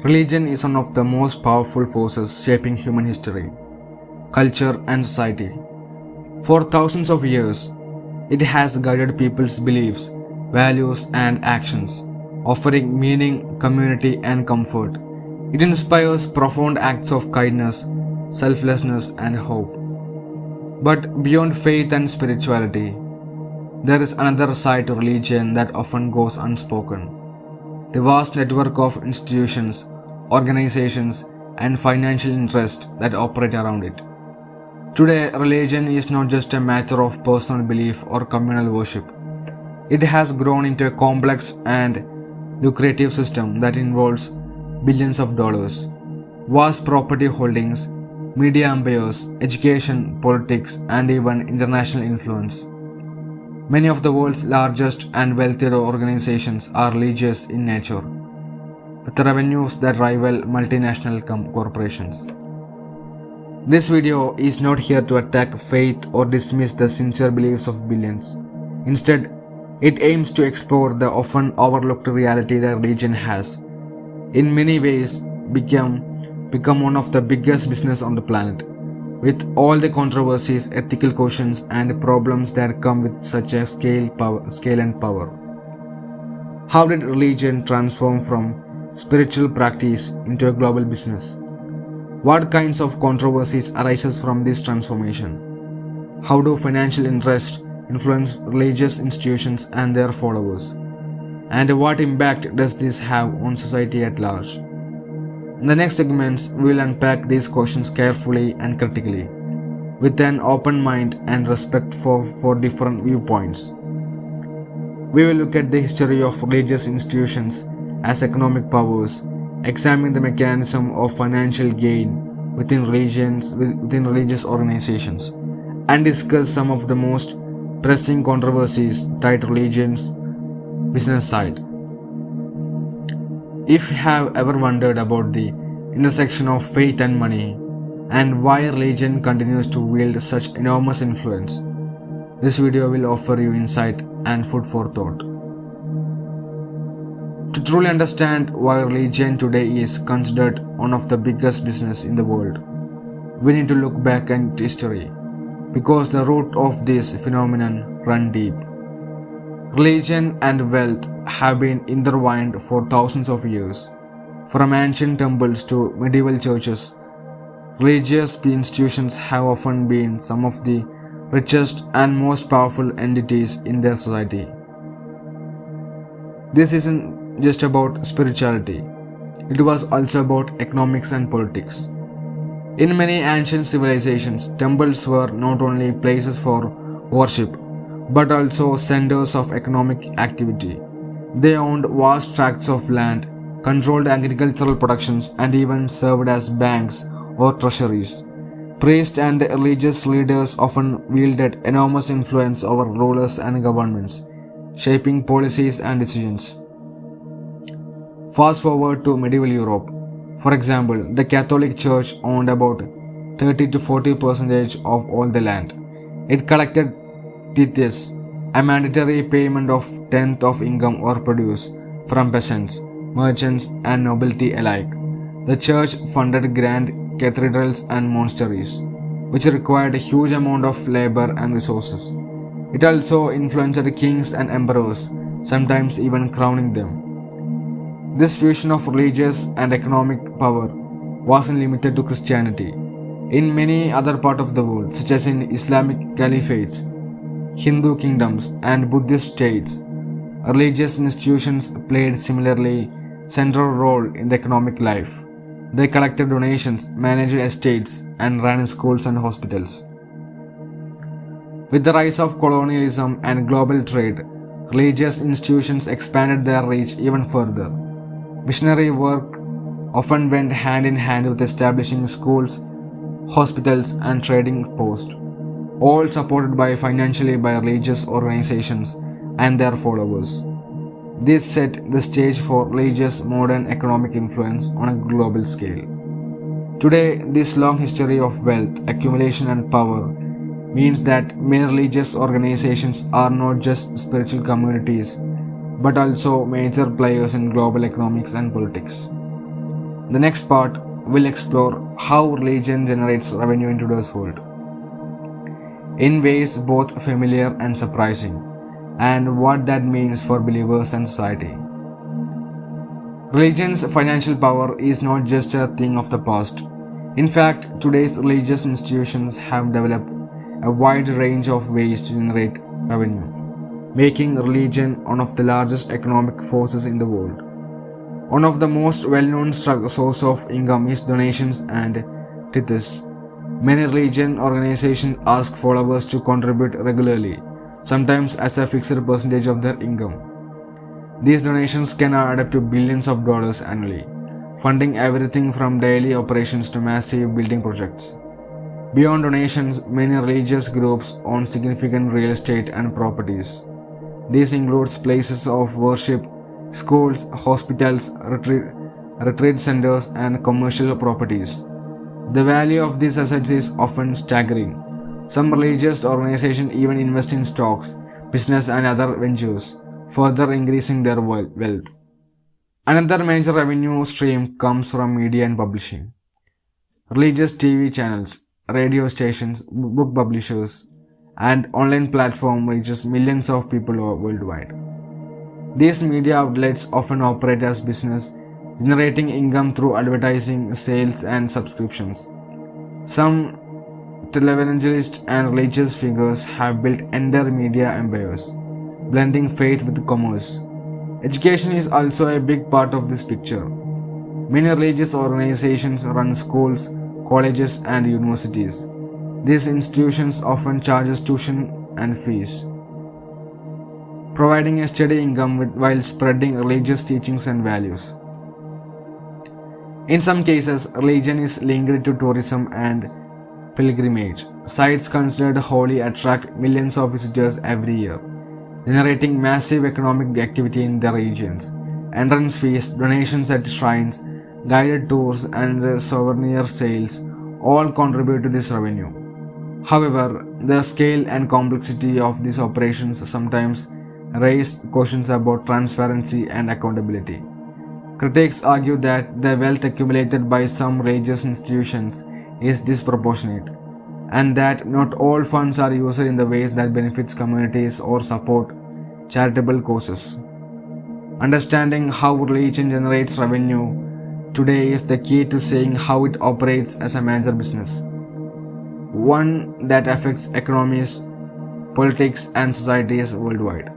Religion is one of the most powerful forces shaping human history, culture, and society. For thousands of years, it has guided people's beliefs, values, and actions, offering meaning, community, and comfort. It inspires profound acts of kindness, selflessness, and hope. But beyond faith and spirituality, there is another side to religion that often goes unspoken: the vast network of institutions, organizations, and financial interests that operate around it. Today, religion is not just a matter of personal belief or communal worship. It has grown into a complex and lucrative system that involves billions of dollars, vast property holdings, media empires, education, politics, and even international influence. Many of the world's largest and wealthier organizations are religious in nature, with revenues that rival multinational corporations. This video is not here to attack faith or dismiss the sincere beliefs of billions. Instead, it aims to explore the often overlooked reality that religion has, in many ways, become one of the biggest business on the planet, with all the controversies, ethical questions, and problems that come with such a scale and power. How did religion transform from spiritual practice into a global business? What kinds of controversies arises from this transformation? How do financial interests influence religious institutions and their followers? And what impact does this have on society at large? In the next segments, we will unpack these questions carefully and critically, with an open mind and respect for different viewpoints. We will look at the history of religious institutions as economic powers, examine the mechanism of financial gain within religious organizations, and discuss some of the most pressing controversies tied to religion's business side. If you have ever wondered about the intersection of faith and money, and why religion continues to wield such enormous influence, this video will offer you insight and food for thought. To truly understand why religion today is considered one of the biggest business in the world, we need to look back at history, because the root of this phenomenon run deep. Religion and wealth have been intertwined for thousands of years. From ancient temples to medieval churches, religious institutions have often been some of the richest and most powerful entities in their society. This isn't just about spirituality, it was also about economics and politics. In many ancient civilizations, temples were not only places for worship, but also centers of economic activity. They owned vast tracts of land, controlled agricultural productions, and even served as banks or treasuries. Priests and religious leaders often wielded enormous influence over rulers and governments, shaping policies and decisions. Fast forward to medieval Europe. For example, the Catholic Church owned about 30 to 40% of all the land. It collected tithes, a mandatory payment of tenth of income or produce from peasants, merchants, and nobility alike. The church funded grand cathedrals and monasteries, which required a huge amount of labor and resources. It also influenced kings and emperors, sometimes even crowning them. This fusion of religious and economic power wasn't limited to Christianity. In many other parts of the world, such as in Islamic caliphates, Hindu kingdoms, and Buddhist states, religious institutions played similarly central role in the economic life. They collected donations, managed estates, and ran schools and hospitals. With the rise of colonialism and global trade, religious institutions expanded their reach even further. Missionary work often went hand in hand with establishing schools, hospitals, and trading posts, all supported financially by religious organizations and their followers. This set the stage for religious modern economic influence on a global scale. Today, this long history of wealth, accumulation, and power means that many religious organizations are not just spiritual communities, but also major players in global economics and politics. The next part will explore how religion generates revenue in today's world, in ways both familiar and surprising, and what that means for believers and society. Religion's financial power is not just a thing of the past. In fact, today's religious institutions have developed a wide range of ways to generate revenue, making religion one of the largest economic forces in the world. One of the most well-known sources of income is donations and tithes. Many religion organizations ask followers to contribute regularly, sometimes as a fixed percentage of their income. These donations can add up to billions of dollars annually, funding everything from daily operations to massive building projects. Beyond donations, many religious groups own significant real estate and properties. This includes places of worship, schools, hospitals, retreat centers, and commercial properties. The value of these assets is often staggering. Some religious organizations even invest in stocks, business, and other ventures, further increasing their wealth. Another major revenue stream comes from media and publishing. Religious TV channels, radio stations, book publishers, and online platforms reaches millions of people worldwide. These media outlets often operate as business, generating income through advertising, sales, and subscriptions. Some televangelists and religious figures have built entire media empires, blending faith with commerce. Education is also a big part of this picture. Many religious organizations run schools, colleges, and universities. These institutions often charge tuition and fees, providing a steady income while spreading religious teachings and values. In some cases, religion is linked to tourism and pilgrimage. Sites considered holy attract millions of visitors every year, generating massive economic activity in the regions. Entrance fees, donations at shrines, guided tours, and souvenir sales all contribute to this revenue. However, the scale and complexity of these operations sometimes raise questions about transparency and accountability. Critics argue that the wealth accumulated by some religious institutions is disproportionate, and that not all funds are used in the ways that benefits communities or support charitable causes. Understanding how religion generates revenue today is the key to seeing how it operates as a major business, one that affects economies, politics, and societies worldwide.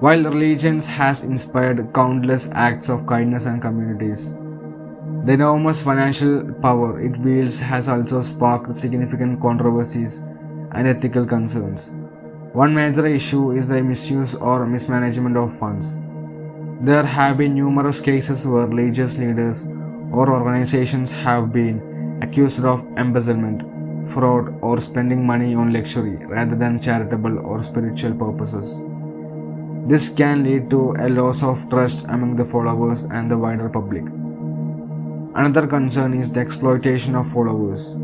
While religion has inspired countless acts of kindness and communities, the enormous financial power it wields has also sparked significant controversies and ethical concerns. One major issue is the misuse or mismanagement of funds. There have been numerous cases where religious leaders or organizations have been accused of embezzlement, fraud, or spending money on luxury rather than charitable or spiritual purposes. This can lead to a loss of trust among the followers and the wider public. Another concern is the exploitation of followers.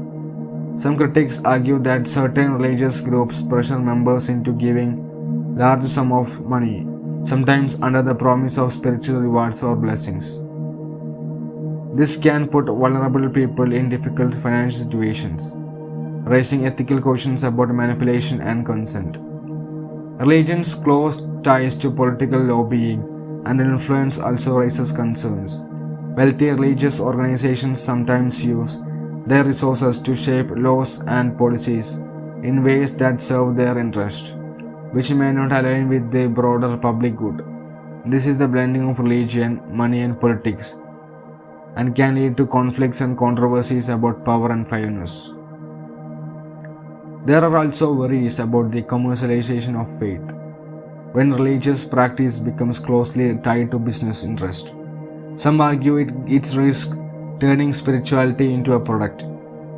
Some critics argue that certain religious groups pressure members into giving large sums of money, sometimes under the promise of spiritual rewards or blessings. This can put vulnerable people in difficult financial situations, raising ethical questions about manipulation and consent. Religion's close ties to political lobbying and influence also raises concerns. Wealthy religious organizations sometimes use their resources to shape laws and policies in ways that serve their interest, which may not align with the broader public good. This is the blending of religion, money, and politics, and can lead to conflicts and controversies about power and fairness. There are also worries about the commercialization of faith, when religious practice becomes closely tied to business interest. Some argue it risks turning spirituality into a product,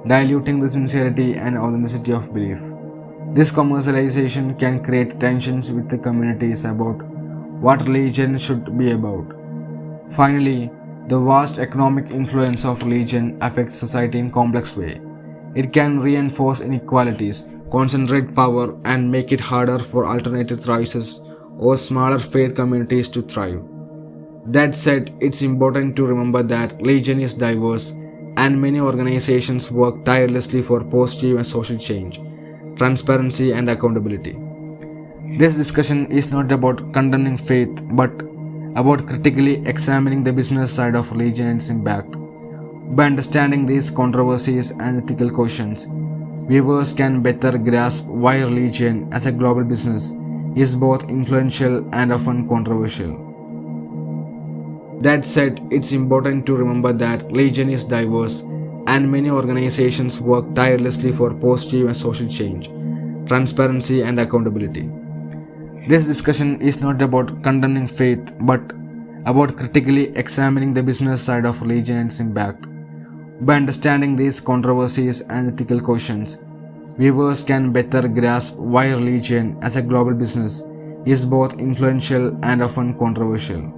diluting the sincerity and authenticity of belief. This commercialization can create tensions with the communities about what religion should be about. Finally, the vast economic influence of religion affects society in a complex way. It can reinforce inequalities, concentrate power, and make it harder for alternative choices or smaller faith communities to thrive. That said, it's important to remember that religion is diverse and many organizations work tirelessly for positive and social change, transparency, and accountability. This discussion is not about condemning faith but about critically examining the business side of religion and its impact. By understanding these controversies and ethical questions, viewers can better grasp why religion as a global business is both influential and often controversial. That said, it's important to remember that religion is diverse and many organizations work tirelessly for positive and social change, transparency, and accountability. This discussion is not about condemning faith but about critically examining the business side of religion and its impact. By understanding these controversies and ethical questions, viewers can better grasp why religion as a global business is both influential and often controversial.